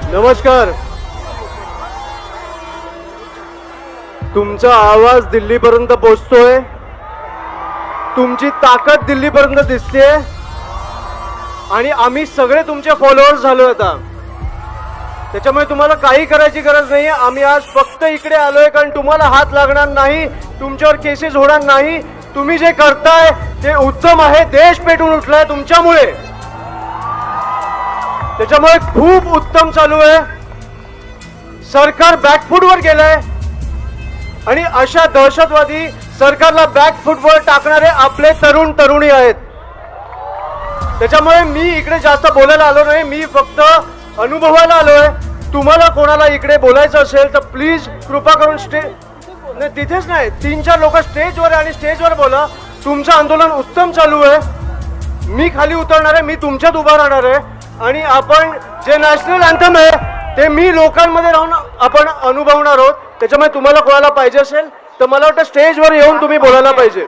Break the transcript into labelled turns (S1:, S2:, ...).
S1: नमस्कार. तुमचा आवाज दिल्लीपर्यंत पोहोचतोय, तुमची ताकद दिल्लीपर्यंत दिसतेय आणि आम्ही सगळे तुमचे फॉलोअर्स झालो आता. त्याच्यामुळे तुम्हाला काही करायची गरज नाही. आम्ही आज फक्त इकडे आलोय कारण तुम्हाला हात लागणार नाही, तुमच्यावर केसेस होणार नाही. तुम्ही जे करताय ते उत्तम आहे. देश पेटून उठलाय तुमच्यामुळे, त्याच्यामुळे खूप उत्तम चालू आहे. सरकार बॅकफूटवर गेलंय आणि अशा दहशतवादी सरकारला बॅकफूटवर टाकणारे आपले तरुण तरुणी आहेत. त्याच्यामुळे मी इकडे जास्त बोलायला आलो नाही, मी फक्त अनुभवायला आलोय. तुम्हाला कोणाला इकडे बोलायचं असेल तर प्लीज कृपा करून नाही, तिथेच नाही, 3-4 लोक स्टेजवर आहे आणि स्टेजवर बोला. तुमचं आंदोलन उत्तम चालू आहे. मी खाली उतरणार आहे, मी तुमच्यात उभा राहणार आहे आणि आपण जे नॅशनल अँथम आहे ते मी लोकांमध्ये राहून आपण अनुभवणार आहोत. त्याच्यामुळे तुम्हाला कोणाला पाहिजे असेल तर मला वाटतं स्टेजवर येऊन तुम्ही बोलायला पाहिजे.